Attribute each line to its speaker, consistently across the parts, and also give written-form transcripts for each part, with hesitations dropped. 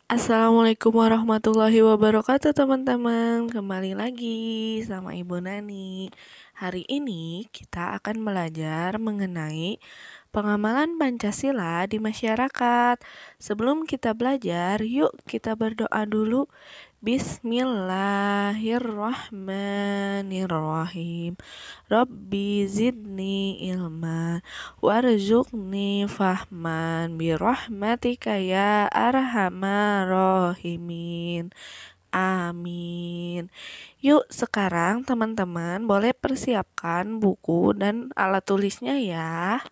Speaker 1: Assalamualaikum warahmatullahi wabarakatuh teman-teman. Kembali lagi sama Ibu Nani. Hari ini kita akan belajar mengenai pengamalan Pancasila di masyarakat. Sebelum kita belajar, yuk kita berdoa dulu. Bismillahirrahmanirrahim. Rabbi zidni ilman warzuqni fahman birahmatika ya arhamar rahimin. Amin. Yuk sekarang teman-teman boleh persiapkan buku dan alat tulisnya ya.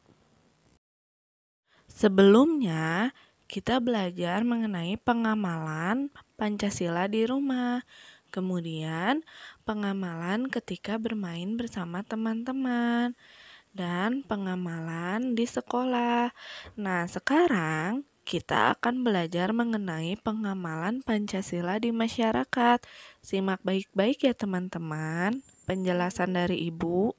Speaker 1: Sebelumnya kita belajar mengenai pengamalan Pancasila di rumah. Kemudian pengamalan ketika bermain bersama teman-teman dan pengamalan di sekolah. Nah, sekarang kita akan belajar mengenai pengamalan Pancasila di masyarakat. Simak baik-baik ya teman-teman penjelasan dari Ibu.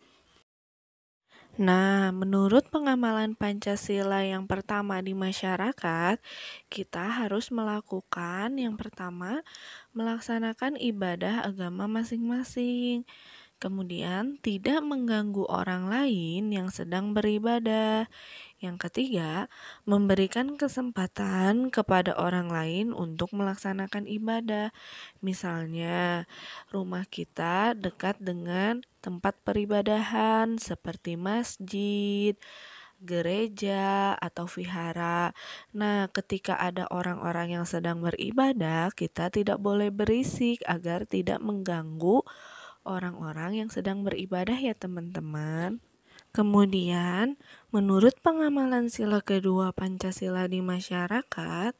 Speaker 1: Nah, menurut pengamalan Pancasila yang pertama di masyarakat, kita harus melakukan yang pertama, melaksanakan ibadah agama masing-masing. Kemudian, tidak mengganggu orang lain yang sedang beribadah. Yang ketiga, memberikan kesempatan kepada orang lain untuk melaksanakan ibadah. Misalnya, rumah kita dekat dengan tempat peribadahan seperti masjid, gereja, atau vihara. Nah, ketika ada orang-orang yang sedang beribadah, kita tidak boleh berisik agar tidak mengganggu orang-orang yang sedang beribadah ya teman-teman. Kemudian, menurut pengamalan sila kedua Pancasila di masyarakat,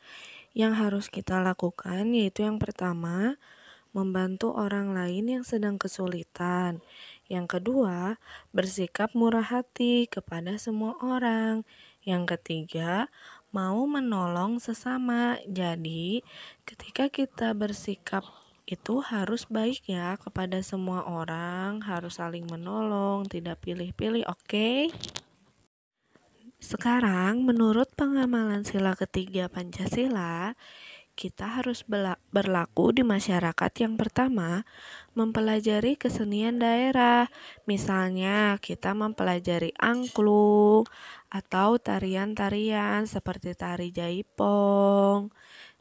Speaker 1: yang harus kita lakukan yaitu yang pertama, membantu orang lain yang sedang kesulitan. Yang kedua, bersikap murah hati kepada semua orang. Yang ketiga, mau menolong sesama. Jadi, ketika kita bersikap itu harus baik ya kepada semua orang, harus saling menolong, tidak pilih-pilih, oke? Sekarang, menurut pengamalan sila ketiga Pancasila, kita harus berlaku di masyarakat yang pertama, mempelajari kesenian daerah. Misalnya, kita mempelajari angklung atau tarian-tarian seperti tari jaipong.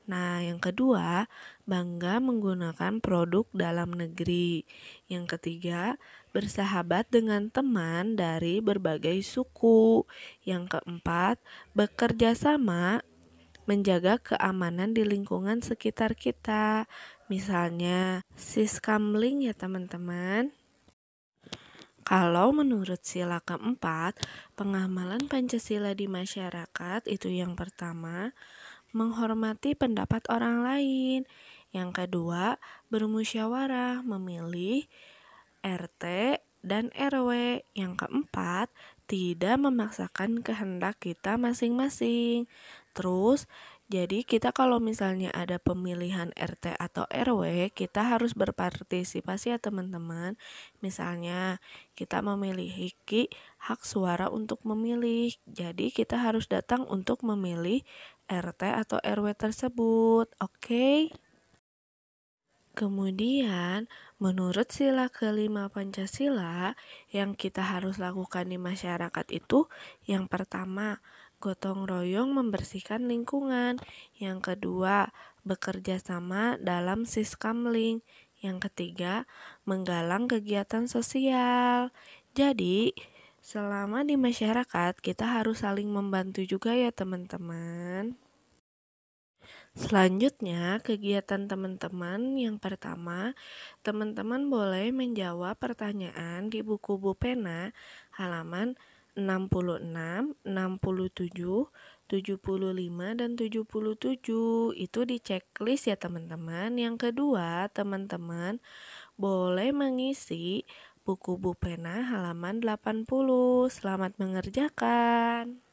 Speaker 1: Nah, yang kedua, bangga menggunakan produk dalam negeri. Yang ketiga, bersahabat dengan teman dari berbagai suku. Yang keempat, bekerja sama menjaga keamanan di lingkungan sekitar kita. Misalnya, siskamling ya teman-teman. Kalau menurut sila keempat, pengamalan Pancasila di masyarakat itu yang pertama, menghormati pendapat orang lain. Yang kedua, bermusyawarah memilih RT dan RW. Yang keempat, tidak memaksakan kehendak kita masing-masing. Terus, jadi kita kalau misalnya ada pemilihan RT atau RW, kita harus berpartisipasi ya teman-teman. Misalnya, kita memiliki hak suara untuk memilih. Jadi, kita harus datang untuk memilih RT atau RW tersebut. Oke? Kemudian, menurut sila kelima Pancasila, yang kita harus lakukan di masyarakat itu, yang pertama, gotong royong membersihkan lingkungan. Yang kedua, bekerja sama dalam siskamling. Yang ketiga, menggalang kegiatan sosial. Jadi, selama di masyarakat, kita harus saling membantu juga ya teman-teman. Selanjutnya, kegiatan teman-teman yang pertama, teman-teman boleh menjawab pertanyaan di buku Bupena halaman 66, 67, 75, dan 77. Itu di checklist ya teman-teman. Yang kedua, teman-teman boleh mengisi buku Bupena halaman 80. Selamat mengerjakan.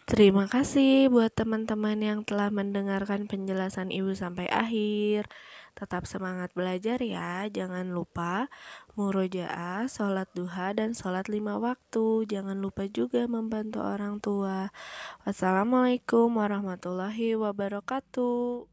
Speaker 1: Terima kasih buat teman-teman yang telah mendengarkan penjelasan Ibu sampai akhir. Tetap semangat belajar ya. Jangan lupa murojaah, sholat duha, dan sholat 5 waktu. Jangan lupa juga membantu orang tua. Wassalamualaikum warahmatullahi wabarakatuh.